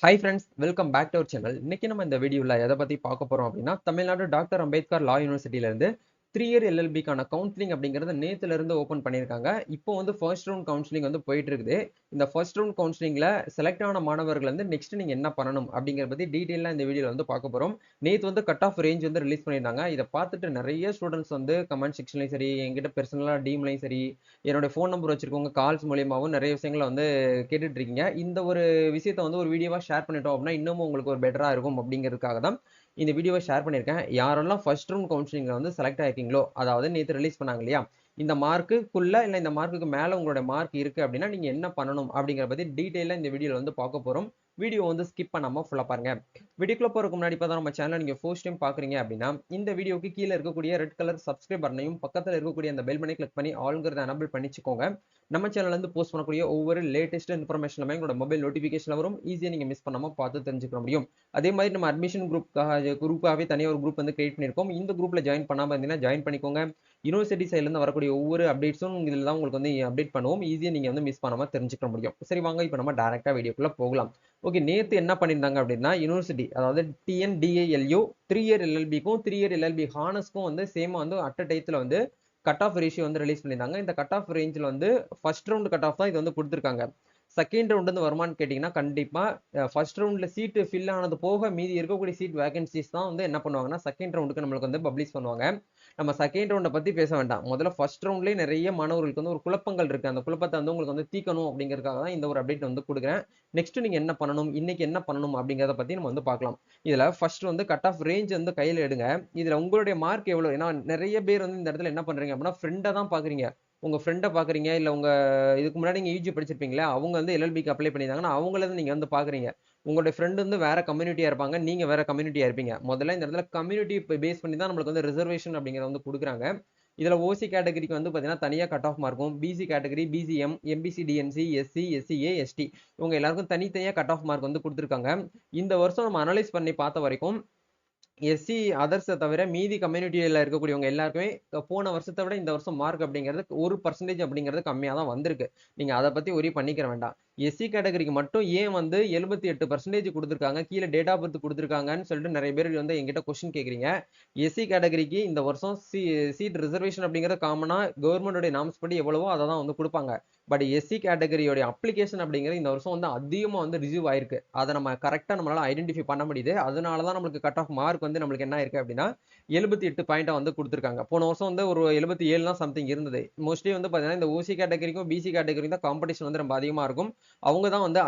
Hi friends, welcome back to our channel. இன்னைக்கு நம்ம இந்த வீடியோவில் எதை பற்றி பார்க்க போகிறோம் அப்படின்னா, தமிழ்நாடு டாக்டர் அம்பேத்கர் லா யூனிவர்சிட்டியிலேருந்து 3 இயர் எல்எல்பிக்கான கவுன்சிலிங் அப்படிங்கிறது நேற்றுலேருந்து ஓப்பன் பண்ணியிருக்காங்க. இப்போ வந்து ஃபர்ஸ்ட் ரவுண்ட் கவுன்சிலிங் வந்து போயிட்டு இருக்குது. இந்த ஃபர்ஸ்ட் ரவுண்ட் கவுன்சிலிங்கில் செலக்ட் ஆன மாணவர்கள் வந்து நெக்ஸ்ட் நீங்கள் என்ன பண்ணணும் அப்படிங்கிறத பற்றி டீட்டெயிலாக இந்த வீடியோவில் வந்து பார்க்க போகிறோம். நேற்று வந்து கட் ஆஃப் ரேஞ்ச் வந்து ரிலீஸ் பண்ணியிருந்தாங்க. இதை பார்த்துட்டு நிறைய ஸ்டூடெண்ட்ஸ் வந்து கமெண்ட் செக்ஷன்லையும் சரி, எங்கிட்ட பர்சனலாக டீம்லையும் சரி, என்னோட ஃபோன் நம்பர் வச்சிருக்கவங்க கால்ஸ் மூலியமாகவும் நிறைய விஷயங்களை வந்து கேட்டுட்டு இருக்கீங்க. இந்த ஒரு விஷயத்தை வந்து ஒரு வீடியோவாக ஷேர் பண்ணிட்டோம் அப்படின்னா இன்னமும் உங்களுக்கு ஒரு பெட்டராக இருக்கும் அப்படிங்கிறதுக்காக தான் இந்த வீடியோவை ஷேர் பண்ணியிருக்கேன். யாரெல்லாம் ஃபர்ஸ்ட் ரவுண்ட் கவுன்சிலிங்கில் வந்து செலக்ட் ஆகிருக்கீங்களோ, அதாவது நேற்று ரிலீஸ் பண்ணாங்க இல்லையா, இந்த மார்க்குக்குள்ள இல்லை இந்த மார்க்குக்கு மேலே உங்களோட மார்க் இருக்குது அப்படின்னா நீங்கள் என்ன பண்ணணும் அப்படிங்கிற பற்றி டீட்டெயிலாக இந்த வீடியோவில் வந்து பார்க்க போகிறோம். வீடியோ வந்து ஸ்கிப் பண்ணாமல் ஃபுல்லாக பாருங்க. வீடியோக்குள்ள போகிறதுக்கு முன்னாடி இப்போ தான் நம்ம சேனலை நீங்கள் ஃபர்ஸ்ட் டைம் பார்க்குறீங்க அப்படின்னா இந்த வீடியோக்கு கீழே இருக்கக்கூடிய ரெட் கலர் சப்ஸ்கிரைப் பட்டனையும் பக்கத்தில் இருக்கக்கூடிய அந்த பெல் பண்ணி கிளிக் பண்ணி ஆல்ங்கிறத எனபிள் பண்ணிச்சுக்கோங்க. நம்ம சேனல்ல இருந்து போஸ்ட் பண்ணக்கூடிய ஒவ்வொரு லேட்டஸ்ட் இன்ஃபர்மேஷனுமே உங்களோட மொபைல் நோட்டிஃபிகேஷன் வரும். ஈஸியாக நீங்கள் மிஸ் பண்ணாமல் பார்த்து தெரிஞ்சுக்க முடியும். அதே மாதிரி நம்ம அட்மிஷன் குரூப்பாகவே தனியாக ஒரு குரூப் வந்து கிரியேட் பண்ணியிருக்கோம். இந்த குரூப்பில் ஜாயின் பண்ணாமல் இருந்தீங்கன்னா ஜாயின் பண்ணிக்கோங்க. யூனிவர்சிட்டி சைட்லேருந்து வரக்கூடிய ஒவ்வொரு அப்டேட்ஸும் இதில் தான் உங்களுக்கு வந்து அப்டேட் பண்ணுவோம். ஈஸியாக நீங்கள் வந்து மிஸ் பண்ணாமல் தெரிஞ்சுக்க முடியும். சரி, வாங்க இப்போ நம்ம டேரெக்டாக வீடியோக்குள்ளே போகலாம். ஓகே, நேற்று என்ன பண்ணியிருந்தாங்க அப்படின்னா, யூனிவர்சிட்டி அதாவது டிஎன்டிஏஎல்யூ 3 இயர் எல்எல்பிக்கும் 3 இயர் எல்எல்பி ஹானர்ஸ்க்கும் வந்து சேமாக வந்து அட் டயத்தில் வந்து கட் ஆஃப் ரேஷியோ வந்து ரிலீஸ் பண்ணியிருந்தாங்க. இந்த கட் ஆஃப் ரேஞ்சில் வந்து ஃபர்ஸ்ட் ரவுண்ட் கட் ஆஃப் தான் இது வந்து கொடுத்துருக்காங்க. செகண்ட் ரவுண்ட் வந்து வருமானு கேட்டிங்கன்னா கண்டிப்பாக ஃபர்ஸ்ட் ரவுண்டில் சீட்டு ஃபில் ஆனது போக மீதி இருக்கக்கூடிய சீட் வேகன்சிஸ் தான் வந்து என்ன பண்ணுவாங்கன்னா செகண்ட் ரவுண்டுக்கு நம்மளுக்கு வந்து பப்ளிஷ் பண்ணுவாங்க. நம்ம செகண்ட் ரவுண்டை பற்றி பேச வேண்டாம். முதல்ல ஃபர்ஸ்ட் ரவுண்ட்லேயே நிறைய மாணவர்களுக்கு வந்து ஒரு குழப்பங்கள் இருக்குது. அந்த குழப்பத்தை வந்து உங்களுக்கு வந்து தீக்கணும் அப்படிங்கிறதுக்காக தான் இந்த ஒரு அப்டேட் வந்து கொடுக்குறேன். நெக்ஸ்ட் நீங்கள் என்ன பண்ணணும், இன்னைக்கு என்ன பண்ணணும் அப்படிங்கிறத பற்றி நம்ம வந்து பார்க்கலாம். இதில் ஃபர்ஸ்ட் வந்து கட் ஆஃப் ரேஞ்ச் வந்து கையில் எடுங்க. இதில் உங்களுடைய மார்க் எவ்வளோ, ஏன்னா நிறைய பேர் வந்து இந்த இடத்துல என்ன பண்ணுறீங்க அப்படின்னா ஃப்ரெண்டை தான் பார்க்குறீங்க. உங்கள் ஃப்ரெண்டை பார்க்குறீங்க, இல்லை உங்கள் இதுக்கு முன்னாடி நீங்கள் யூஜி படிச்சிருப்பீங்களா, அவங்க வந்து எல்எல்பிக்கு அப்ளை பண்ணியிருந்தாங்கன்னா அவங்கள நீங்கள் வந்து பார்க்குறீங்க. உங்களுடைய ஃப்ரெண்டு வந்து வேற கம்யூனிட்டியாக இருப்பாங்க, நீங்கள் வேற கம்யூனிட்டியாக இருப்பீங்க. முதல்ல இந்த இடத்துல கம்யூனிட்டி பேஸ் பண்ணி தான் நம்மளுக்கு வந்து ரிசர்வேஷன் அப்படிங்கிறத வந்து கொடுக்குறாங்க. இதில் ஓசி கேட்டகரிக்கு வந்து பார்த்தீங்கன்னா தனியாக கட் ஆஃப் மார்க்கும், BC category, BCM, MBC, DNC, SC, SCA, ST இவங்க எல்லாருக்கும் தனித்தனியாக கட் ஆஃப் மார்க் வந்து கொடுத்துருக்காங்க. இந்த வருஷம் நம்ம அனலைஸ் பண்ணி பார்த்த வரைக்கும் எஸ்சி அதர்ஸை தவிர மீதி கம்யூனிட்டியில் இருக்கக்கூடியவங்க எல்லாருக்குமே போன வருஷத்தை விட இந்த வருஷம் மார்க் அப்படிங்கிறது 1% அப்படிங்கிறது கம்மியாக தான் வந்திருக்கு. நீங்கள் அதை பற்றி ஒரி பண்ணிக்கிற வேண்டாம். எஸ்சி கேட்டகரிக்கு மட்டும் ஏன் வந்து 78% கொடுத்துருக்காங்க, கீழே டேட் ஆஃப் பர்த் கொடுத்துருக்காங்கன்னு சொல்லிட்டு நிறைய பேர் வந்து எங்கிட்ட கொஸ்டின் கேட்குறீங்க. எஸ்சி கேட்டகரிக்கு இந்த வருஷம் சீட் ரிசர்வேஷன் அப்படிங்கிறது காமனாக கவர்மெண்டோடைய நாம்ஸ் படி எவ்வளவோ அதை தான் வந்து கொடுப்பாங்க. பட் எஸ்சி கேட்டகரியோடைய அப்ளிகேஷன் அப்படிங்கிறது இந்த வருஷம் வந்து அதிகமாக வந்து ரிசீவ் ஆயிருக்கு. அதை நம்ம கரெக்டாக நம்மளால ஐடென்டிஃபை பண்ண முடியுது. அதனால தான் நம்மளுக்கு கட் ஆஃப் மார்க் வந்து நம்மளுக்கு என்ன இருக்கு அப்படின்னா 78 பாயிண்டா வந்து கொடுத்துருக்காங்க. போன வருஷம் வந்து ஒரு 77 தான் சம்திங் இருந்தது. மோஸ்ட்லி வந்து பார்த்தீங்கன்னா இந்த ஓசி கேட்டகரிக்கும் பிசி கேட்டகரிக்கும் தான் காம்படிஷன் வந்து ரொம்ப அதிகமாக இருக்கும். அவங்க தான் வந்து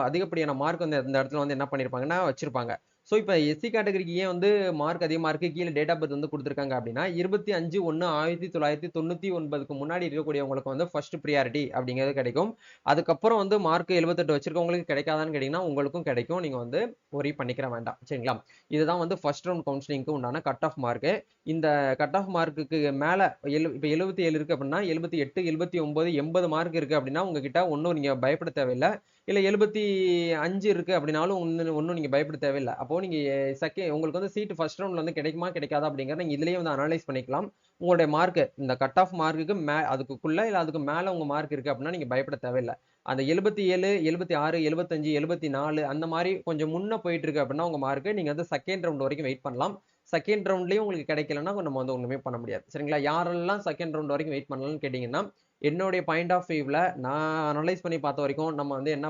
அதிகப்படியான மார்க் வந்து இந்த இடத்துல வந்து என்ன பண்ணியிருப்பாங்கன்னா வச்சிருப்பாங்க. ஸோ இப்போ எஸ்சி கேட்டகரிக்கு ஏன் வந்து மார்க் அதிகமாக இருக்குது, கீழே டேட் ஆஃப் பர்த் வந்து கொடுத்துருக்காங்க அப்படின்னா 25/1/1999க்கு முன்னாடி இருக்கக்கூடியவங்களுக்கு வந்து ஃபர்ஸ்ட் ப்ரியாரிட்டி அப்படிங்கிறது கிடைக்கும். அதுக்கப்புறம் வந்து மார்க் 78 வச்சிருக்கவங்களுக்கு கிடைக்காதான்னு கேட்டிங்கன்னா உங்களுக்கும் கிடைக்கும். நீங்கள் வந்து ஒரி பண்ணிக்கிற வேண்டாம், சரிங்களா. இதுதான் வந்து ஃபர்ஸ்ட் ரவுண்ட் கவுன்சிலிங்க்கு உண்டான கட் ஆஃப் மார்க்கு. இந்த கட் ஆஃப் மார்க்குக்கு மேலே இப்போ 77 இருக்குது அப்படின்னா 78, 79, 80 மார்க் இருக்குது அப்படின்னா உங்ககிட்ட ஒன்றும் நீங்கள் பயப்பட தேவையில்லை. இல்லை 75 இருக்குது அப்படின்னாலும் ஒன்றும் நீங்கள் பயப்பட தேவையில்லை. அப்போது நீங்கள் உங்களுக்கு வந்து சீட்டு ஃபர்ஸ்ட் ரவுண்டில் வந்து கிடைக்குமா கிடைக்காதா அப்படிங்கிறத நீங்கள் இதுலேயே வந்து அனலைஸ் பண்ணிக்கலாம். உங்களுடைய மார்க்கு இந்த கட் ஆஃப் மார்க்குக்கு அதுக்குள்ளே இல்லை அதுக்கு மேலே உங்கள் மார்க் இருக்குது அப்படின்னா நீங்கள் பயப்பட தேவையில்லை. அந்த 77, 76, 75, 74 அந்த மாதிரி கொஞ்சம் முன்னே போயிட்டு இருக்கு அப்படின்னா உங்கள் மார்க்கு நீங்கள் வந்து செகண்ட் ரவுண்ட் வரைக்கும் வெயிட் பண்ணலாம். செகண்ட் ரவுண்ட்லேயும் உங்களுக்கு கிடைக்கலன்னா நம்ம வந்து ஒன்றுமே பண்ண முடியாது, சரிங்களா. யாரெல்லாம் செகண்ட் ரவுண்ட் வரைக்கும் வெயிட் பண்ணலாம்னு கேட்டிங்கன்னா என்னுடைய பாயிண்ட் ஆஃப் வியூவில் நான் அனலைஸ் பண்ணி பார்த்த வரைக்கும் நம்ம வந்து என்ன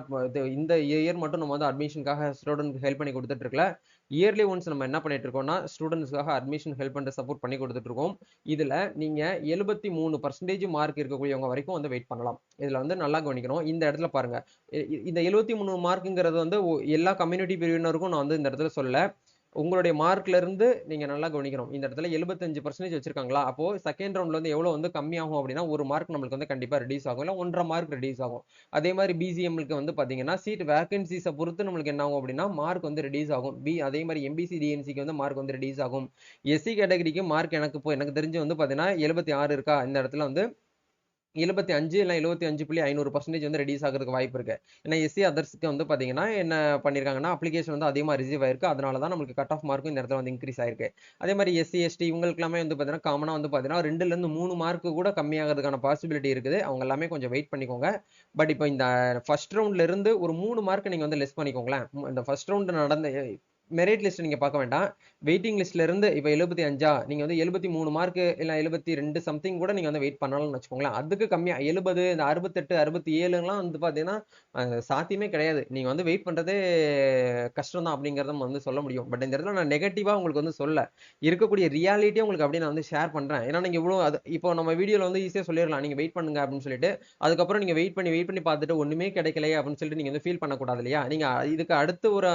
இந்த இயர் மட்டும் நம்ம வந்து அட்மிஷனுக்காக ஸ்டூடெண்ட்க்கு ஹெல்ப் பண்ணி கொடுத்துட்டு இருக்கல. இயர்லி ஒன்ஸ் நம்ம என்ன பண்ணிட்டு இருக்கோம்னா ஸ்டூடெண்ட்ஸ்க்காக அட்மிஷன் ஹெல்ப் பண்ணுற சப்போர்ட் பண்ணி கொடுத்துட்டு இருக்கோம். இதில் நீங்கள் 73% மார்க் இருக்கக்கூடியவங்க வரைக்கும் வந்து வெயிட் பண்ணலாம். இதில் வந்து நல்லா கவனிக்கணும். இந்த இடத்துல பாருங்க, இந்த 73 மார்க்குங்கிறது வந்து எல்லா கம்யூனிட்டி பிரிவினருக்கும் நான் வந்து இந்த இடத்துல சொல்ல. உங்களுடைய மார்க்ல இருந்து நீங்க நல்லா கவனிக்கணும். இந்த இடத்துல 75% வச்சிருக்காங்களா, அப்போ செகண்ட் ரவுண்ட்ல வந்து எவ்வளவு வந்து கம்மியாகும் அப்படின்னா ஒரு மார்க் நம்மளுக்கு வந்து கண்டிப்பா ரெடியூஸ் ஆகும், இல்ல 1.5 மார்க் ரெடியூஸ் ஆகும். அதே மாதிரி பிசிஎம்க்கு வந்து பாத்தீங்கன்னா சீட் வேகன்சிஸை பொறுத்து நம்மளுக்கு என்ன ஆகும் அப்படின்னா மார்க் வந்து ரெடியூஸ் ஆகும். அதே மாதிரி எம்பிசி டிஎன்சிக்கு வந்து மார்க் வந்து ரெடியூஸ் ஆகும். எஸ்சி கேட்டகரிக்கு மார்க் எனக்கு தெரிஞ்சு வந்து பாத்தீங்கன்னா 76 இருக்கா, இந்த இடத்துல வந்து 75 இல்ல 75.5% வந்து ரெடியூஸ் ஆகுறதுக்கு வாய்ப்பு இருக்கு. ஏன்னா எஸ்சி அதர்ஸ்க்கு வந்து பாத்தீங்கன்னா என்ன பண்ணிருக்காங்கன்னா அப்ளிகேஷன் வந்து அதிகமா ரிசீவ் ஆயிருக்கு. அதனால தான் நமக்கு கட் ஆஃப் மார்க்கும் இந்த இடத்துல வந்து இன்க்ரீஸ் ஆயிருக்கு. அதே மாதிரி எஸ்சி எஸ்டி இவங்களுக்கு எல்லாமே வந்து பாத்தீங்கன்னா காமனா வந்து பாத்தீங்கன்னா 2ல இருந்து 3 மார்க் கூட கம்மியாகிறதுக்கான பாசிபிலிட்டி இருக்குது. அவங்க எல்லாமே கொஞ்சம் வெயிட் பண்ணிக்கோங்க. பட் இப்போ இந்த ஃபர்ஸ்ட் ரவுண்ட்ல இருந்து ஒரு 3 மார்க் நீங்க வந்து லெஸ் பண்ணிக்கோங்களேன். இந்த ஃபர்ஸ்ட் ரவுண்ட் நடந்த மெரிட் லிஸ்ட் நீங்க பார்க்க வேண்டாம். வெயிட்டிங் லிஸ்ட்ல இருந்து இப்போ 75 நீங்க வந்து 73 மார்க் இல்ல 72 சம்திங் கூட நீங்க வந்து வெயிட் பண்ணலாம்னு வச்சுக்கோங்களேன். அதுக்கு கம்மியா 70 இந்த 68 67லாம் வந்து பாத்தீங்கன்னா சாத்தியமே கிடையாது. நீங்க வந்து வெயிட் பண்றதே கஷ்டம் தான் அப்படிங்கறத நம்ம வந்து சொல்ல முடியும். பட் இந்த இடத்துல நான் நெகட்டிவா உங்களுக்கு வந்து சொல்ல இருக்கக்கூடிய ரியாலிட்டியை உங்களுக்கு அப்படியே நான் வந்து ஷேர் பண்றேன். ஏன்னா நீங்க இவ்வளவு இப்போ நம்ம வீடியோல வந்து ஈஸியா சொல்லிடலாம் நீங்க வெயிட் பண்ணுங்க அப்படின்னு சொல்லிட்டு. அதுக்கப்புறம் நீங்க வெயிட் பண்ணி பார்த்துட்டு ஒண்ணுமே கிடைக்கலையே அப்படின்னு சொல்லிட்டு நீங்க வந்து ஃபீல் பண்ணக்கூடாது இல்லையா? நீங்க இதுக்கு அடுத்து ஒரு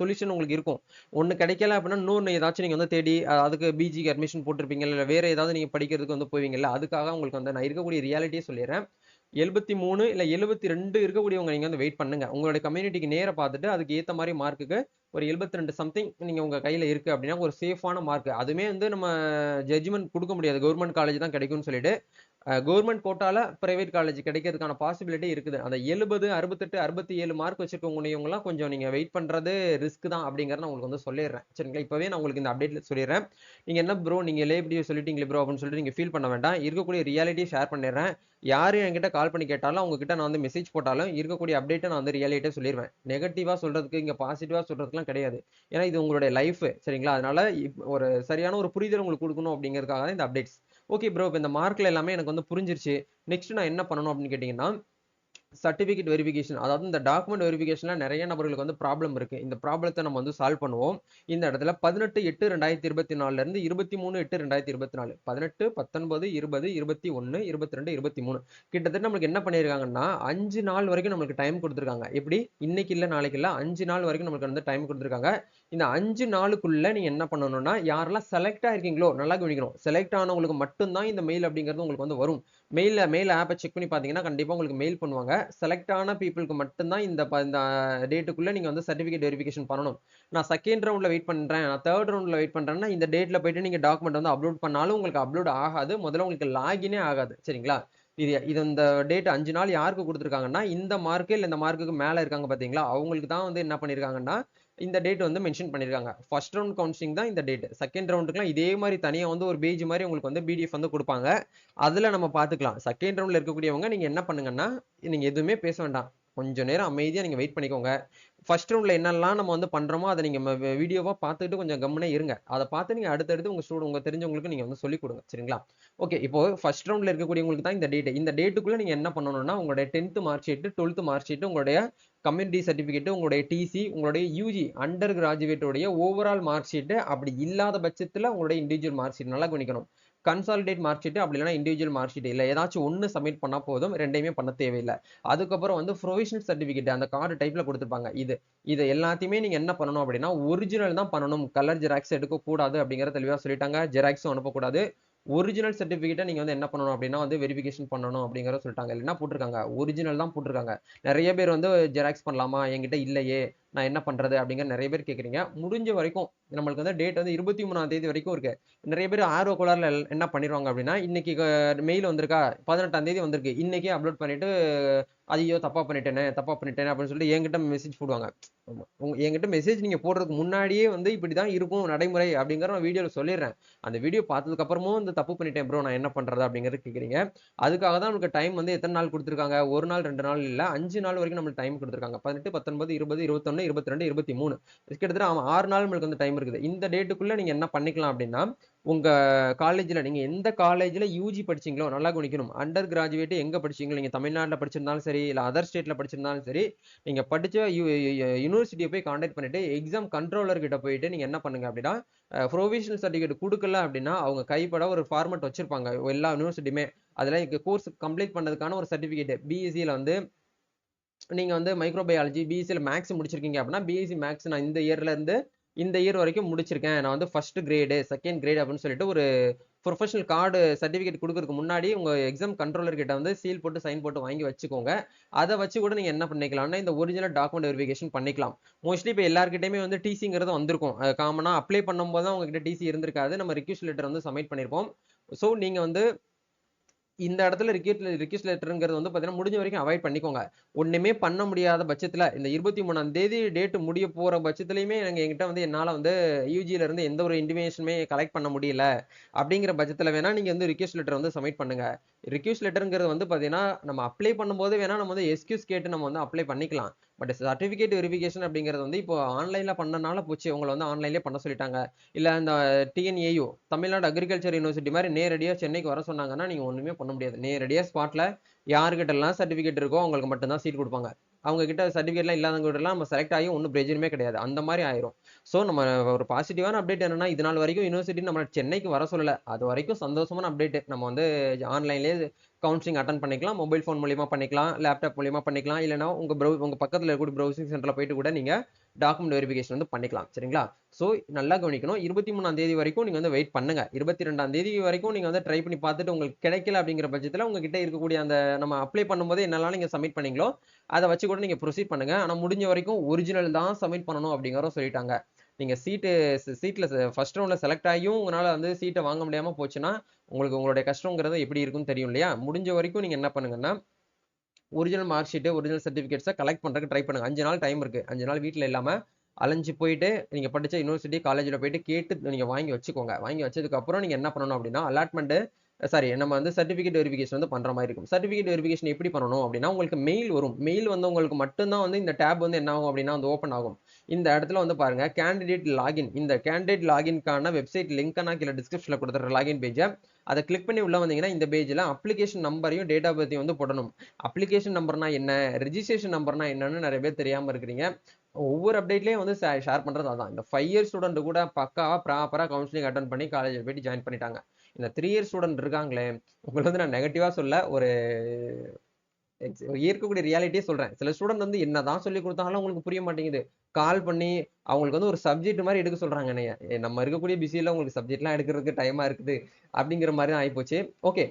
சொல்யூஷன் உங்களுக்கு இருக்கும். ஒண்ணு கிடைக்கல அப்படின்னா இன்னொன்னு ஏதாச்சும் நீங்க வந்து தேடி அதுக்கு பிஜிக்கு அட்மிஷன் போட்டிருப்பீங்க இல்ல வேற ஏதாவது நீங்க படிக்கிறதுக்கு வந்து போவீங்கல்ல. அதுக்காக உங்களுக்கு வந்து நான் இருக்கக்கூடிய ரியாலிட்டியே சொல்லிடுறேன். 73 இல்ல 72 இருக்கக்கூடியவங்க நீங்க வந்து வெயிட் பண்ணுங்க. உங்களுடைய கம்யூனிட்டிக்கு நேர பார்த்துட்டு அதுக்கு ஏத்த மாதிரி மார்க்குக்கு ஒரு 72 சம்திங் நீங்க உங்க கையில இருக்கு அப்படின்னா ஒரு சேஃபான மார்க். அதுமே வந்து நம்ம ஜட்ஜ்மெண்ட் கொடுக்க முடியாது. கவர்மெண்ட் காலேஜ் தான் கிடைக்கும்னு சொல்லிட்டு கவர்மெண்ட் கோட்டால பிரைவேட் காலேஜ் கிடைக்கிறதுக்கான பாசிபிலிட்டி இருக்குது. அந்த 70 68 67 மார்க் வச்சிருக்கவங்கலாம் கொஞ்சம் நீங்க வெயிட் பண்றது ரிஸ்க் தான் அப்படிங்கறத நான் உங்களுக்கு வந்து சொல்லிடுறேன். சரிங்களா? இப்பவே நான் உங்களுக்கு இந்த அப்டேட்ல சொல்லிடுறேன். நீங்க என்ன ப்ரோ நீங்களே இப்படி சொல்லிட்டீங்களே ப்ரோ அப்படின்னு சொல்லிட்டு நீங்க ஃபீல் பண்ண வேண்டாம். இருக்கக்கூடிய ரியாலிட்டியை ஷேர் பண்ணிடுறேன். யாரு என்கிட்ட கால் பண்ணி கேட்டாலும் அவங்க கிட்ட நான் வந்து மெசேஜ் போட்டாலும் இருக்கக்கூடிய அப்டேட்டை நான் வந்து ரியாலிட்டியா சொல்லிடுவேன். நெகட்டிவா சொல்றதுக்கு இங்க பாசிட்டிவா சொல்றதுக்குலாம் கிடையாது. ஏன்னா இது உங்களுடைய லைஃப். சரிங்களா? அதனால ஒரு சரியான ஒரு புரிதல் உங்களுக்கு கொடுக்கணும் அப்படிங்கிறதுக்காக தான் இந்த அப்டேட்ஸ். ஓகே ப்ரோ, இப்போ இந்த மார்க்ல எல்லாமே எனக்கு வந்து புரிஞ்சிருச்சு. நெக்ஸ்ட் நான் என்ன பண்ணணும் அப்படின்னு கேட்டீங்கன்னா சர்டிபிகேட் வெரிஃபிகேஷன், அதாவது இந்த டாக்குமெண்ட் வெரிஃபிகேஷன்ல நிறைய நபர்களுக்கு வந்து ப்ராப்ளம் இருக்கு. இந்த ப்ராப்ளத்தை நம்ம வந்து சால்வ் பண்ணுவோம். இந்த இடத்துல 18/8/2024 இருந்து 23/8/2024 18 19 20 21 22 23 கிட்டத்தட்ட நம்மளுக்கு என்ன பண்ணிருக்காங்கன்னா 5 நாள் வரைக்கும் நம்மளுக்கு டைம் கொடுத்துருக்காங்க. எப்படி இன்னைக்கு இல்ல நாளைக்கு இல்ல 5 நாள் வரைக்கும் நமக்கு வந்து டைம் கொடுத்துருக்காங்க. இந்த 5 நாளுக்குள்ள நீங்க என்ன பண்ணணும்னா யாரெல்லாம் செலக்ட் ஆயிருக்கீங்களோ நல்லா கவனிக்கணும். செலக்ட் ஆனவங்களுக்கு மட்டும்தான் இந்த மெயில் அப்படிங்கிறது உங்களுக்கு வந்து வரும். மெயில் ஆப்பை செக் பண்ணி பார்த்தீங்கன்னா கண்டிப்பா உங்களுக்கு மெயில் பண்ணுவாங்க. செலக்ட் ஆன பீப்புளுக்கு மட்டும்தான் இந்த டேட்டுக்குள்ள நீங்க வந்து சர்டிபிகேட் வெரிஃபிகேஷன் பண்ணணும். நான் செகண்ட் ரவுண்ட்ல வெயிட் பண்றேன், நான் தேர்ட் ரவுண்ட்ல வெயிட் பண்றேன்னா இந்த டேட்ல போயிட்டு நீங்க டாக்குமெண்ட் வந்து அப்லோட் பண்ணாலும் உங்களுக்கு அப்லோட் ஆகாது. முதல்ல உங்களுக்கு லாகினே ஆகாது. சரிங்களா? இது இந்த டேட் 5 நாள் யாருக்கு கொடுத்துருக்காங்கன்னா இந்த மார்க்கு இல்ல இந்த மார்க்குக்கு மேல இருக்காங்க பாத்தீங்களா அவங்களுக்கு தான் வந்து என்ன பண்ணிருக்காங்கன்னா இந்த டேட் வந்து மென்ஷன் பண்ணிருக்காங்க. ஃபர்ஸ்ட் ரவுண்ட் கவுன்சிலிங் தான் இந்த டேட். செகண்ட் ரவுண்டுக்குலாம் இதே மாதிரி தனியா வந்து ஒரு பேஜ் மாதிரி உங்களுக்கு வந்து பிடிஎஃப் வந்து கொடுப்பாங்க. அதுல நம்ம பாத்துக்கலாம். செகண்ட் ரவுண்ட்ல இருக்கக்கூடியவங்க நீங்க என்ன பண்ணுங்கன்னா நீங்க எதுவுமே பேச வேண்டாம். கொஞ்ச நேரம் அமைதியா நீங்க வெயிட் பண்ணிக்கோங்க. ஃபர்ஸ்ட் ரவுண்ட்ல என்னெல்லாம் நம்ம வந்து பண்றோமோ அதை நீங்க வீடியோவா பார்த்துட்டு கொஞ்சம் கம்முனே இருங்க. அதை பார்த்து நீங்க அடுத்தடுத்து உங்க தெரிஞ்சவங்களுக்கு நீங்க வந்து சொல்லிக் கொடுங்க. சரிங்களா? ஓகே, இப்போ ஃபர்ஸ்ட் ரவுண்ட்ல இருக்கக்கூடியவங்களுக்கு தான் இந்த டேட். இந்த டேட்டுக்குள்ள நீங்க என்ன பண்ணணும்னா உங்களுடைய 10th mark sheet 12th mark sheet உங்களுடைய கம்யூனிட்டி சர்டிபிகேட் உங்களுடைய டிசி உங்களுடைய யூஜி அண்டர் கிராஜுவேட்டோடைய ஓவரால் மார்க் ஷீட் அப்படி இல்லாத பட்சத்துல உங்களுடைய இண்டிவிஜுவல் மார்க் ஷீட் நல்லா கவனிக்கணும். கன்சாலிடேட் மார்க் ஷீட் அப்படி இல்லைன்னா இண்டிவிஜுவல் மார்க் ஷீட் இல்லை ஏதாச்சும் ஒன்று சப்மிட் பண்ணா போதும். ரெண்டையுமே பண்ண தேவையில்லை. அதுக்கப்புறம் வந்து ப்ரொவிஷனல் சர்டிபிகேட் அந்த கார்டு டைப்ல கொடுத்துருப்பாங்க. இது எல்லாத்தையுமே நீங்க என்ன பண்ணணும் அப்படின்னா ஒரிஜினல் தான் பண்ணணும். கலர் ஜெராக்ஸ் எடுக்கக்கூடாது அப்படிங்கிற தெளிவாக சொல்லிட்டாங்க. ஜெராக்ஸும் அனுப்பக்கூடாது. ஒரிஜினல் சர்டிபிகேட்டை நீங்க வந்து என்ன பண்ணணும் அப்படின்னா வந்து வெரிஃபிகேஷன் பண்ணணும் அப்படிங்கிற சொல்லிட்டாங்க. இல்லைன்னா போட்டிருக்காங்க ஒரிஜினல் தான் போட்டிருக்காங்க. நிறைய பேர் வந்து ஜெராக்ஸ் பண்ணலாமா என்கிட்ட இல்லையே நான் என்ன பண்றது அப்படிங்கிற நிறைய பேர் கேட்குறீங்க. முடிஞ்ச வரைக்கும் நம்மளுக்கு வந்து டேட் வந்து 23ஆம் தேதி வரைக்கும் இருக்கு. நிறைய பேர் ஆர்வ கோளாறுல என்ன பண்ணிடுவாங்க அப்படின்னா இன்னைக்கு மெயில் வந்திருக்கா 18ஆம் தேதி வந்திருக்கு இன்னைக்கே அப்லோட் பண்ணிட்டு ஐயோ தப்பா பண்ணிட்டேனே அப்படின்னு சொல்லிட்டு என்கிட்ட மெசேஜ் போடுவாங்க. என்கிட்ட மெசேஜ் நீங்க போடுறதுக்கு முன்னாடியே வந்து இப்படிதான் இருக்கும் நடைமுறை அப்படிங்கிற நான் வீடியோல சொல்லிடுறேன். அந்த வீடியோ பார்த்ததுக்கு அப்புறமும் இந்த தப்பு பண்ணிட்டேன் ப்ரோ நான் என்ன பண்றது அப்படிங்கிறது கேக்குறீங்க. அதுக்காக தான் நமக்கு டைம் வந்து எத்தனை நாள் கொடுத்துருக்காங்க? ஒரு நாள் 2 நாள் இல்ல 5 நாள் வரைக்கும் நம்மளுக்கு டைம் கொடுத்துருக்காங்க. 18 19 20 21 22 23 கிட்டத்தட்ட 6 நாள் நம்மளுக்கு வந்து டைம் இருக்குது. இந்த டேட்டுக்குள்ள நீங்க என்ன பண்ணிக்கலாம் அப்படின்னா உங்க காலேஜ்ல நீங்க எந்த காலேஜ்ல யூஜி படிச்சீங்களோ நல்லா கவனிக்கணும். அண்டர் கிராஜுவேட் எங்க படிச்சீங்களோ நீங்க தமிழ்நாட்டில் படிச்சிருந்தாலும் சரி இல்ல அதர் ஸ்டேட்ல படிச்சிருந்தாலும் சரி நீங்க படிச்ச யூனிவர்சிட்டியை போய் கான்டாக்ட் பண்ணிட்டு எக்ஸாம் கண்ட்ரோலர் கிட்ட போயிட்டு நீங்க என்ன பண்ணுங்க அப்படின்னா ப்ரொவிஷனல் சர்டிஃபிகேட் கொடுக்கல அப்படின்னா அவங்க கைப்பட ஒரு ஃபார்மட் வச்சிருப்பாங்க எல்லா யூனிவர்சிட்டியுமே. அதுல கோர்ஸ் கம்ப்ளீட் பண்ணதுக்கான ஒரு சர்டிஃபிகேட் பிஎஸ்சியில வந்து நீங்க வந்து மைக்ரோபயாலஜி பிஎஸ்சியில் மேக்ஸ் முடிச்சிருக்கீங்க அப்படின்னா பிஎஸ்சி மேக்ஸ் நான் இந்த இயர்ல இருந்து இந்த இயர் வரைக்கும் முடிச்சிருக்கேன் நான் வந்து ஃபர்ஸ்ட் கிரேடு செகண்ட் கிரேட் அப்படின்னு சொல்லிட்டு ஒரு ப்ரொஃபஷனல் கார்டு சர்டிஃபிகேட் கொடுக்கறதுக்கு முன்னாடி உங்க எக்ஸாம் கண்ட்ரோலர் கிட்ட வந்து சீல் போட்டு சைன் போட்டு வாங்கி வச்சுக்கோங்க. அதை வச்சு கூட நீங்க என்ன பண்ணிக்கலாம்னா இந்த ஒரிஜினல் டாக்குமெண்ட் வெரிஃபிகேஷன் பண்ணிக்கலாம். மோஸ்ட்லி இப்போ எல்லாருக்கிட்டையுமே வந்து டிசிங்கிறது வந்திருக்கும். காமனா அப்ளை பண்ணும்போது தான் உங்ககிட்ட டிசி இருந்திருக்காது. நம்ம ரிக்வெஸ்ட் லெட்டர் வந்து சப்மிட் பண்ணிருப்போம். ஸோ நீங்க வந்து இந்த இடத்துல ரிக்வெஸ்ட் லெட்டர்ங்கிறது வந்து பார்த்தீங்கன்னா, முடிஞ்ச வரைக்கும் அவாய்ட் பண்ணிக்கோங்க. ஒண்ணுமே பண்ண முடியாத பட்சத்துல, இந்த 23ஆம் தேதி டேட் முடிய போற பட்சத்திலயுமே என்கிட்ட வந்து என்னால வந்து யுஜில இருந்து எந்த ஒரு இன்டிமேஷனுமே கலெக்ட் பண்ண முடியல. அப்படிங்கிற பட்சத்துல வேணா நீங்க வந்து ரிக்வெஸ்ட் லெட்டர் வந்து சப்மிட் பண்ணுங்க. ரிக்வெஸ்ட் லெட்டர்ங்கிறது வந்து பார்த்தீங்கன்னா, நம்ம அப்ளை பண்ணும்போது வேணா நம்ம வந்து எஸ்கியூஸ் கேட்டு நம்ம வந்து அப்ளை பண்ணிக்கலாம். பட் சர்டிபிகேட் வெரிஃபிகேஷன் அப்படிங்கிறது வந்து இப்போ ஆன்லைன்ல பண்ணனால போச்சு. உங்கள வந்து ஆன்லைன்லயே பண்ண சொல்லிட்டாங்க. இல்ல இந்த டிஎன்ஏயு தமிழ்நாடு அக்ரிகல்ச்சர் யூனிவர்சிட்டி மாரி நேரடியா சென்னைக்கு வர சொன்னாங்கன்னா, நீங்க ஒண்ணுமே பண்ண முடியாது. நேரடியா ஸ்பாட்ல யார்கிட்டலாம் சர்டிபிகேட் இருக்கோ அவங்களுக்கு மட்டும் தான் சீட் குடுப்பாங்க. அவங்க கிட்ட சர்டிபிகேட்லாம் இல்லாதவங்க கிட்டலாம் நம்ம செலக்ட் ஆகி ஒண்ணும் பிரயோஜனமே கிடையாது. அந்த மாரி ஆயிரும். சோ நம்ம ஒரு பாசிட்டிவான அப்டேட் என்னன்னா, இது நாள் வரைக்கும் யூனிவர்சிட்டி நம்மள சென்னைக்கு வர சொல்லல. அது வரைக்கும் சந்தோஷமான அப்டேட். நம்ம வந்து ஆன்லைன்லயே கவுன்சிலிங் அட்டெண்ட் பண்ணிக்கலாம். மொபைல் ஃபோன் மூலியமா பண்ணிக்கலாம். லேப்டாப் மூலியமா பண்ணிக்கலாம். இல்லன்னா உங்க பக்கத்துல இருக்கக்கூடிய ப்ரௌசிங் சென்டர்ல போயிட்டு கூட நீங்க டாக்குமெண்ட் வெரிஃபிகேஷன் வந்து பண்ணிக்கலாம். சரிங்களா? சோ நல்லா கவனிக்கணும். 23ஆம் தேதி வரைக்கும் நீங்க வந்து வெயிட் பண்ணுங்க. 22ஆம் தேதி வரைக்கும் நீங்க வந்து ட்ரை பண்ணி பார்த்துட்டு உங்களுக்கு கிடைக்கல அப்படிங்கிற பட்சத்துல உங்ககிட்ட இருக்கக்கூடிய அந்த நம்ம அப்ளை பண்ணும்போது என்னெல்லாம் நீங்க சப்மிட் பண்ணீங்களோ, அத வச்சு கூட நீங்க ப்ரொசீட் பண்ணுங்க. ஆனா முடிஞ்ச வரைக்கும் ஒரிஜினல் தான் சப்மிட் பண்ணணும் அப்படிங்கிறத சொல்லிட்டாங்க. நீங்க சீட்ல ஃபர்ஸ்ட் ரவுண்ட்ல செலக்ட் ஆகியும் உங்களால வந்து சீட்ட வாங்க முடியாம போச்சுன்னா, உங்களுக்கு உங்களுடைய கஷ்டம்ங்கிறது எப்படி இருக்கும்னு தெரியும் இல்லையா? முடிஞ்ச வரைக்கும் நீங்க என்ன பண்ணுங்கன்னா, original mark sheet, original certificates collect பண்றதுக்கு ட்ரை பண்ணுங்க. 5 நாள் டைம் இருக்கு. 5 நாள் வீட்ல இல்லாம அலைஞ்சு போயிட்டு, நீங்க படிச்ச யுனிவர்சிட்டி, காலேஜ்ல போயிட்டு கேட்டு நீங்க வாங்கி வச்சுக்கோங்க. வாங்கி வச்சதுக்கு அப்புறம் நீங்க என்ன பண்ணணும் அப்படின்னா, நம்ம வந்து சர்டிபிகேட் வெரிஃபிகேஷன் வந்து பண்ற மாரி இருக்கும். சர்டிபிகேட் வெரிஃபிகேஷன் எப்படி பண்ணணும் அப்படின்னா, உங்களுக்கு மெயில் வரும். மெயில் வந்து உங்களுக்கு மட்டும் தான் வந்து இந்த டேப் வந்து என்ன ஆகும் அப்படின்னா வந்து ஓப்பன் ஆகும். இந்த இடத்துல வந்து பாருங்க கேண்டிடேட் லாகின். இந்த கேண்டிடேட் லாகின்க்கான வெப்சைட் லிங்க்க நான் கீழ டிஸ்கிரிப்ஷன்ல குடுத்துடுறேன் லாகின் பேஜ. அத கிளிக் பண்ணி உள்ள வந்தீங்கன்னா, இந்த பேஜ்ல அப்ளிகேஷன் நம்பரையும், டேட் ஆஃப் பர்த்தையும் வந்து போடணும். அப்ளிகேஷன் நம்பர்னா என்ன? ரெஜிஸ்ட்ரேஷன் நம்பர்னா என்னன்னு நெறைய பேர் தெரியாம இருக்கிறீங்க. ஒவ்வொரு அப்டேட்லயும் வந்து ஷேர் பண்றது அதான். இந்த 5 இயர் ஸ்டூடண்ட் கூட பக்காவா ப்ராப்பரா கவுன்சிலிங் அட்டெண்ட் பண்ணி காலேஜ்ல போயிட்டு ஜாயின் பண்ணிட்டாங்க. இந்த 3 இயர் ஸ்டூடண்ட் இருக்காங்களே, உங்கள வந்து நான் நெகட்டிவா சொல்ல ஒரு இருக்கக்கூடிய ரியாலிட்டியே சொல்றேன். சில ஸ்டூடண்ட் வந்து என்னதான் சொல்லிக் குடுத்தாலும் உங்களுக்கு புரிய மாட்டேங்குது. கால் பண்ணி அவங்களுக்கு வந்து ஒரு சப்ஜெக்ட் மாரி எடுக்க சொல்றாங்க என்னைய. நம்ம இருக்கக்கூடிய பிஸில உங்களுக்கு சப்ஜெக்ட்லாம் எடுக்கிறதுக்கு டைமா இருக்குது. அப்படிங்கிற மாரி தான் ஆயிப்போச்சு. ஓகே.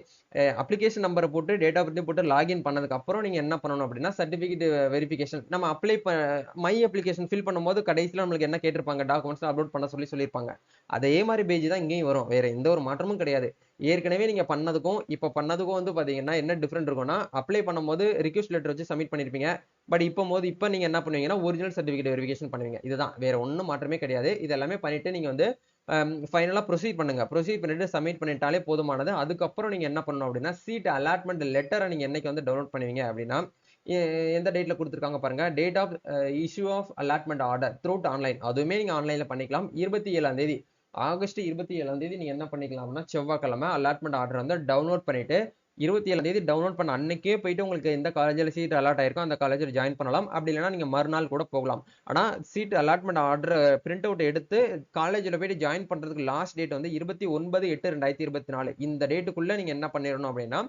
அப்ளிகேஷன் நம்பர போட்டு, டேட் ஆஃப் பர்த்தையும் போட்டு லாகின் பண்ணதுக்கு அப்புறம் நீங்க என்ன பண்ணணும் அப்படின்னா, சர்டிபிகேட் வெரிஃபிகேஷன் நம்ம மை அப்ளிகேஷன் ஃபில் பண்ணும்போது கடைசில நம்மளுக்கு என்ன கேட்டிருப்பாங்க, டாக்குமெண்ட்ஸ் அப்லோட் பண்ண சொல்லியிருப்பாங்க. அதே மாரி பேஜ் தான் இங்கேயும் வரும். வேற எந்த ஒரு மாற்றமும் கிடையாது. ஏற்கனவே நீங்க பண்ணதுக்கும், இப்ப பண்ணதுக்கும் வந்து பாத்தீங்கன்னா, என்ன டிஃபரெண்ட் இருக்கும்னா, அப்ளை பண்ணும்போது ரிக்வெஸ்ட் லெட்டர் வச்சு சப்மிட் பண்ணியிருப்பீங்க. பட் இப்ப நீங்க என்ன பண்ணுவீங்கன்னா, ஒரிஜினல் சர்டிபிகேட் வெரிஃபிகேஷன் பண்ணுவீங்க. இதுதான். வேற ஒண்ணும் மாற்றமே கிடையாது. இது எல்லாமே பண்ணிட்டு நீங்க வந்து ஃபைனலா ப்ரொசீட் பண்ணுங்க. ப்ரொசீட் பண்ணிட்டு சப்மிட் பண்ணிட்டாலே போதுமானது. அதுக்கப்புறம் நீங்க என்ன பண்ணணும் அப்படின்னா, சீட் அலாட்மென்ட் லெட்டர நீங்க என்னைக்கு வந்து டவுன்லோட் பண்ணுவீங்க அப்படின்னா, எ எந்த டேட்ல குடுத்துருக்காங்க பாருங்க. Date of issue of allotment order through online. அதுவுமே நீங்க ஆன்லைன்ல பண்ணிக்கலாம். 27ஆம் தேதி ஆகஸ்ட் 27ஆம் தேதி நீங்க என்ன பண்ணிக்கலாம்னா, செவ்வாய்க்கிழமை அலாட்மென்ட் ஆர்டர் வந்து டவுன்லோட் பண்ணிட்டு, 27ஆம் தேதி டவுன்லோட் பண்ண அன்னைக்கே போயிட்டு உங்களுக்கு எந்த காலேஜ்ல சீட் அலாட் ஆயிருக்கோ அந்த காலேஜ்ல ஜாயின் பண்ணலாம். அப்படி இல்லன்னா நீங்க மறுநாள் கூட போகலாம். ஆனா seat allotment order print out எடுத்து காலேஜ்ல போயிட்டு ஜாயின் பண்றதுக்கு லாஸ்ட் டேட் வந்து 29/8/2024. இந்த டேட்டுக்குள்ள நீங்க என்ன பண்ணிரணும் அப்படின்னா,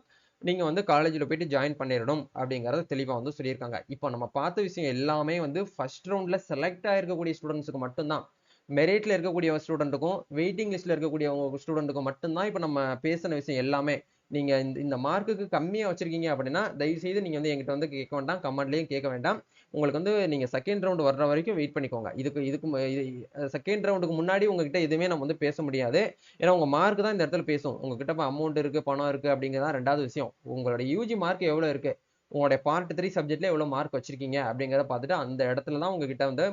நீங்க வந்து காலேஜ்ல போயிட்டு ஜாயின் பண்ணிரணும் அப்படிங்கறத தெளிவா வந்து சொல்லியிருக்காங்க. இப்போ நம்ம பார்த்த விஷயம் எல்லாமே வந்து ஃபர்ஸ்ட் ரவுண்ட்ல செலக்ட் ஆயிருக்கக்கூடிய ஸ்டூடண்ட்ஸ்க்கு மட்டும் தான். மெரிட்ல இருக்கக்கூடிய ஸ்டூடெண்ட்டுக்கும், வெயிட்டிங் லிஸ்ட்ல இருக்கக்கூடிய ஸ்டூடெண்ட்டுக்கும் மட்டும் தான் இப்ப நம்ம பேசின விஷயம் எல்லாமே. நீங்க இந்த மார்க்குக்கு கம்மியா வச்சிருக்கீங்க அப்படின்னா, தயவு செய்து நீங்க வந்து என்கிட்ட வந்து கேட்க வேண்டாம். கமெண்ட்லயும் கேட்க வேண்டாம். உங்களுக்கு வந்து நீங்க செகண்ட் ரவுண்ட் வர்ற வரைக்கும் வெயிட் பண்ணிக்கோங்க. இதுக்கு இதுக்கு செகண்ட் ரவுண்டுக்கு முன்னாடி உங்ககிட்ட எதுவுமே நம்ம வந்து பேச முடியாது. ஏன்னா உங்க மார்க் தான் இந்த இடத்துல பேசும். உங்ககிட்ட இப்ப அமௌண்ட் இருக்கு, பணம் இருக்கு அப்படிங்கிறது தான் 2வது விஷயம். உங்களோட யுஜி மார்க் எவ்வளவு இருக்கு? உங்களுடைய பார்ட் 3 சப்ஜெக்ட்ல எவ்வளவு மார்க் வச்சிருக்கீங்க அப்படிங்கிறத பார்த்துட்டு அந்த இடத்துல தான் உங்ககிட்ட வந்து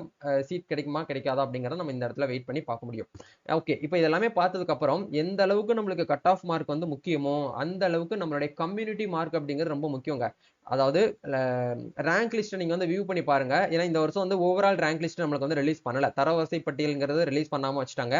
சீட் கிடைக்குமா கிடைக்காதா அப்படிங்கறத நம்ம இந்த இடத்துல வெயிட் பண்ணி பார்க்க முடியும். ஓகே. இப்போ இதெல்லாமே பார்த்ததுக்கு அப்புறம் எந்த அளவுக்கு நம்மளுக்கு கட் ஆஃப் மார்க் வந்து முக்கியமோ, அந்த அளவுக்கு நம்மளுடைய கம்யூனிட்டி மார்க் அப்படிங்கிறது ரொம்ப முக்கியங்க. அதாவது ரேங்க் லிஸ்ட் நீங்க வந்து வியூ பண்ணி பாருங்க. ஏன்னா இந்த வருஷம் வந்து ஓவரால் ரேங்க் லிஸ்ட் நம்மளுக்கு வந்து ரிலீஸ் பண்ணல. தரவரிசை பட்டியல்ங்கிறது ரிலீஸ் பண்ணாம வச்சுட்டாங்க.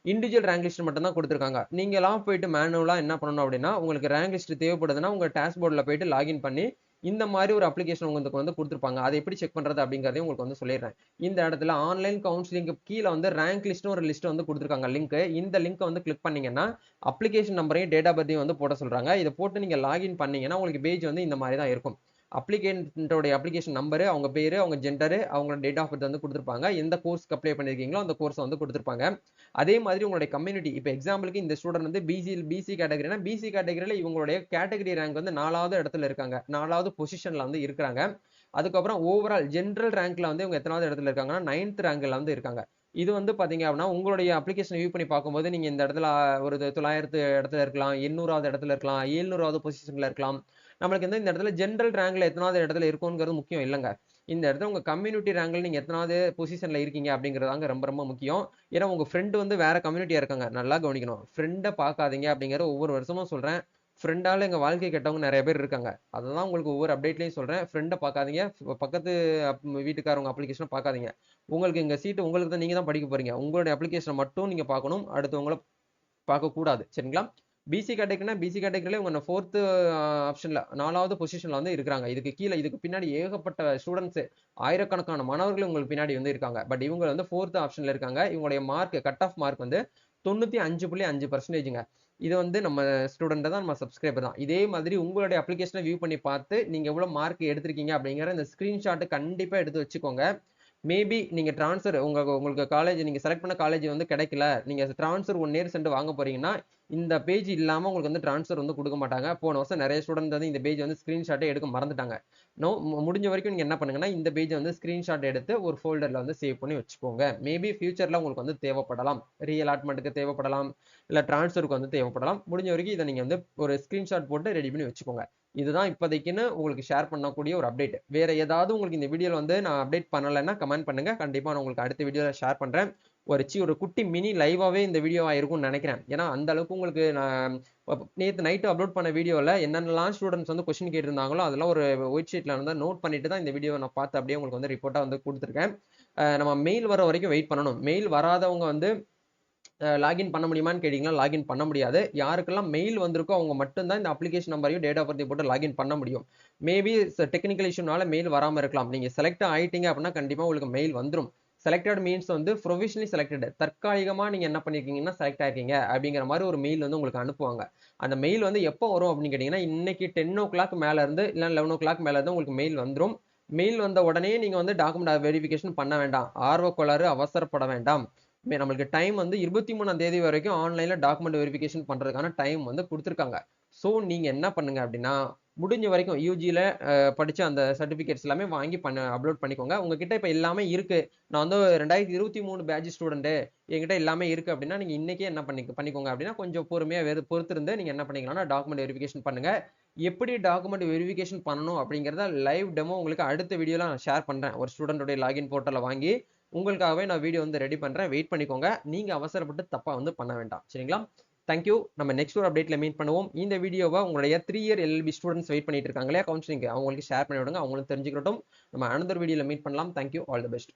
இண்டிவிஜுவல் ரேங்க் லிஸ்ட் மட்டும் தான் கொடுத்துருக்காங்க. நீங்கலாம் போயிட்டு மேனுவலா என்ன பண்ணணும் அப்படின்னா, உங்களுக்கு ரேங்க் லிஸ்ட் தேவைப்படுதுன்னா, உங்க டாஷ்போர்ட்ல போயிட்டு லாகின் பண்ணி, இந்த மாரி ஒரு அப்ளிகேஷன் உங்களுக்கு வந்து குடுத்துருப்பாங்க. அத எப்படி செக் பண்றது அப்படிங்கிறதையும் உங்களுக்கு வந்து சொல்லிடுறேன். இந்த இடத்துல ஆன்லைன் கவுன்சிலிங்க்கு கீழ வந்து ரேங்க் லிஸ்ட்னு ஒரு லிஸ்ட் வந்து குடுத்துருக்காங்க லிங்க். இந்த லிங்க்க வந்து கிளிக் பண்ணீங்கன்னா, அப்ளிகேஷன் நம்பரையும், டேட் ஆஃப் பர்த்தையும் வந்து போட சொல்றாங்க. இத போட்டு நீங்க லாகின் பண்ணீங்கன்னா, உங்களுக்கு பேஜ் வந்து இந்த மாரி தான் இருக்கும். அப்ளிகேன்ட்டோட அப்ளிகேஷன் நம்பரு, அவங்க பேரு, அவங்க ஜெண்டரு, அவங்களோட டேட் ஆஃப் பர்த் வந்து குடுத்துருப்பாங்க. எந்த கோர்ஸ்க்கு அப்ளை பண்ணியிருக்கீங்களோ, அந்த கோர்ஸ வந்து குடுத்துருப்பாங்க. அதே மாதிரி உங்களுடைய கம்யூனிட்டி இப்ப எக்ஸாம்பிளுக்கு இந்த ஸ்டூடண்ட் வந்து பிசி கேட்டகரினா, பிசி கேட்டகரியில இவங்களுடைய கேட்டகரி ரேங்க் வந்து 4வது இடத்துல இருக்காங்க. 4வது பொசிஷன்ல வந்து இருக்கிறாங்க. அதுக்கப்புறம் ஓவரால் ஜெனரல் ரேங்க்ல வந்து இவங்க எத்தனாவது இடத்துல இருக்காங்கன்னா, 9த் ரேங்க்ல வந்து இருக்காங்க. இது வந்து பாத்தீங்க அப்படின்னா உங்களுடைய அப்ளிகேஷன் வியூ பண்ணி பார்க்கும்போது நீங்க இந்த இடத்துல ஒரு 900 இடத்துல இருக்கலாம், 800வது இடத்துல இருக்கலாம், 700வது பொசிஷன்ல இருக்கலாம். நம்மளுக்கு வந்து இந்த இடத்துல ஜெனரல் ரேங்க்ல எத்தனாவது இடத்துல இருக்கும்ங்கிறது முக்கியம் இல்லைங்க. இந்த இடத்துல உங்க கம்யூனிட்டி ரேங்க்ல நீங்க எத்தனாவது பொசிஷன்ல இருக்கீங்க அப்படிங்கிறதாங்க ரொம்ப ரொம்ப முக்கியம். ஏன்னா உங்க ஃப்ரெண்ட் வந்து வேற கம்யூனிட்டியா இருக்காங்க. நல்லா கவனிக்கணும். ஃப்ரெண்டை பார்க்காதீங்க அப்படிங்கிற ஒவ்வொரு வருஷமும் சொல்றேன். ஃப்ரெண்டால எங்க வாழ்க்கை கெட்டவங்க நிறைய பேர் இருக்காங்க. அததான் உங்களுக்கு ஒவ்வொரு அப்டேட்லயும் சொல்றேன். ஃப்ரெண்டை பார்க்காதீங்க. பக்கத்து வீட்டுக்காரவங்க அப்ளிகேஷனை பார்க்காதீங்க. உங்களுக்கு இங்க சீட்டு உங்களுக்கு தான், நீங்க தான் படிக்க போறீங்க. உங்களுடைய அப்ளிகேஷனை மட்டும் நீங்க பார்க்கணும். அடுத்தவங்கள பார்க்கக்கூடாது. சரிங்களா? பிசி கேட்டகரினா பிசி கேட்டகரியில உங்க 4th ஆப்ஷன்ல 4வது பொசிஷன்ல வந்து இருக்கிறாங்க. இதுக்கு கீழே இதுக்கு பின்னாடி ஏகப்பட்ட ஸ்டூடெண்ட்ஸ் ஆயிரக்கணக்கான மாணவர்கள் உங்களுக்கு பின்னாடி வந்து இருக்காங்க. பட் இவங்க வந்து 4th ஆப்ஷன்ல இருக்காங்க. இவங்களுடைய மார்க் கட் ஆஃப் மார்க் வந்து 95.5%ங்க. இது வந்து நம்ம ஸ்டூடெண்ட் தான், நம்ம சப்ஸ்கிரைபர் தான். இதே மாதிரி உங்களுடைய அப்ளிகேஷனை வியூ பண்ணி பார்த்து நீங்க எவ்வளவு மார்க் எடுத்திருக்கீங்க அப்படிங்கிற இந்த ஸ்கிரீன்ஷாட் கண்டிப்பா எடுத்து வச்சுக்கோங்க. மேபி நீங்க ட்ரான்ஸ்ஃபர் உங்களுக்கு காலேஜ் நீங்க செலக்ட் பண்ண காலேஜ் வந்து கிடைக்கல, நீங்க ட்ரான்ஸ்ஃபர் 1 இயர் சென்று வாங்க போறீங்கன்னா இந்த பேஜ் இல்லாம உங்களுக்கு வந்து ட்ரான்ஸ்ஃபர் வந்து கொடுக்க மாட்டாங்க. போன வருஷம் நிறைய ஸ்டூடெண்ட் வந்து இந்த பேஜ் வந்து ஸ்கிரீன்ஷாட்டே எடுக்க மறந்துட்டாங்க. முடிஞ்ச வரைக்கும் நீங்க என்ன பண்ணுங்கன்னா இந்த பேஜ் வந்து ஸ்கிரீன்ஷாட் எடுத்து ஒரு ஃபோல்டர்ல வந்து சேவ் பண்ணி வச்சுக்கோங்க. மேபி ஃபியூச்சர்ல உங்களுக்கு வந்து தேவைப்படலாம். ரீஅலாட்மெண்ட்டுக்கு தேவைப்படலாம், இல்ல ட்ரான்ஸ்ஃபருக்கு வந்து தேவைப்படலாம். முடிஞ்ச வரைக்கும் இதை நீங்க வந்து ஒரு ஸ்கிரீன்ஷாட் போட்டு ரெடி பண்ணி வச்சுக்கோங்க. இதுதான் இப்போதைக்குன்னு உங்களுக்கு ஷேர் பண்ணக்கூடிய ஒரு அப்டேட். வேற ஏதாவது உங்களுக்கு இந்த வீடியோல வந்து நான் அப்டேட் பண்ணலைன்னா கமெண்ட் பண்ணுங்க. கண்டிப்பா நான் உங்களுக்கு அடுத்த வீடியோல ஷேர் பண்றேன். ஒரு குட்டி மினி லைவாவே இந்த வீடியோவா இருக்கும்னு நினைக்கிறேன். ஏன்னா அந்த அளவுக்கு உங்களுக்கு நான் நேத்து நைட் அப்லோட் பண்ண வீடியோல என்னென்னலாம் ஸ்டூடெண்ட்ஸ் வந்து கொஸ்டின் கேட்டிருந்தாங்களோ அதெல்லாம் ஒரு ஒயிட் ஷீட்ல வந்து நோட் பண்ணிட்டு தான் இந்த வீடியோவை நான் பார்த்து அப்படியே உங்களுக்கு வந்து ரிப்போர்ட்டா வந்து கொடுத்துருக்கேன். நம்ம மெயில் வர வரைக்கும் வெயிட் பண்ணணும். மெயில் வராதவங்க வந்து லாகின் பண்ண முடியுமான்னு கேட்டீங்கன்னா லாகின் பண்ண முடியாது. யாருக்கெல்லாம் மெயில் வந்திருக்கோ அவங்க மட்டும்தான் இந்த அப்ளிகேஷன் நம்பரையும் டேட் ஆஃப் பர்த்தையும் போட்டு லாகின் பண்ண முடியும். மேபி டெக்னிக்கல் இஷ்யூனால மெயில் வராம இருக்கலாம். நீங்க செலக்ட் ஆயிட்டீங்க அப்படின்னா கண்டிப்பா உங்களுக்கு மெயில் வந்துரும். செலக்டட் மீன்ஸ் வந்து ப்ரொவிஷனலி செலக்டட், தற்காலிகமா நீங்க என்ன பண்ணிருக்கீங்கன்னா செலக்ட் ஆயிருக்கீங்க அப்படிங்கிற மாதிரி ஒரு மெயில் வந்து உங்களுக்கு அனுப்புவாங்க. அந்த மெயில் வந்து எப்போ வரும் அப்படின்னு கேட்டீங்கன்னா இன்னைக்கு 10 o'clock மேல இருந்து இல்ல 11 o'clock மேல இருந்து உங்களுக்கு மெயில் வந்துரும். மெயில் வந்த உடனே நீங்க வந்து டாக்குமெண்ட் வெரிஃபிகேஷன் பண்ண வேண்டாம். ஆர்வக்கோளாறு, அவசரப்பட வேண்டாம். நம்மளுக்கு டைம் வந்து 23ஆம் தேதி வரைக்கும் ஆன்லைன்ல டாக்குமெண்ட் வெரிஃபிகேஷன் பண்றதுக்கான டைம் வந்து கொடுத்துருக்காங்க. ஸோ நீங்க என்ன பண்ணுங்க அப்படின்னா முடிஞ்ச வரைக்கும் யூஜியில் படிச்ச அந்த சர்டிஃபிகேட்ஸ் எல்லாமே வாங்கி அப்லோட் பண்ணிக்கோங்க. உங்ககிட்ட இப்போ எல்லாமே இருக்கு. நான் வந்து 2023 பேட்ச் ஸ்டூடெண்ட், என்கிட்ட எல்லாமே இருக்கு அப்படின்னா நீங்க இன்னைக்கே என்ன பண்ணிக்கோங்க அப்படின்னா கொஞ்சம் பொறுமையா பொறுத்திருந்து நீங்க என்ன பண்ணிக்கலாம்னா டாக்குமெண்ட் வெரிஃபிகேஷன் பண்ணுங்க. எப்படி டாக்குமெண்ட் வெரிஃபிகேஷன் பண்ணணும் அப்படிங்கிறத லைவ் டெமோ உங்களுக்கு அடுத்த வீடியோல நான் ஷேர் பண்றேன். ஒரு ஸ்டூடெண்டோட லாகின் போர்ட்டலை வாங்கி உங்களுக்காகவே நான் வீடியோ வந்து ரெடி பண்றேன். வெயிட் பண்ணிக்கோங்க. நீங்க அவசரப்பட்டு தப்பா வந்து பண்ண வேண்டாம். சரிங்களா? தேங்க்யூ. நம்ம நெக்ஸ்ட் ஒரு அப்டேட்ல மீட் பண்ணுவோம். இந்த வீடியோவை உங்களுடைய 3 இயர் எல்எல்பி ஸ்டூடெண்ட்ஸ் வெயிட் பண்ணிட்டு இருக்காங்களே கவுன்சிலிங், அவங்களுக்கு ஷேர் பண்ணி விடுங்க. அவங்களும் தெரிஞ்சுக்கட்டும். நம்ம அனதர் வீடியோல மீட் பண்ணலாம். தேங்க்யூ. All the best.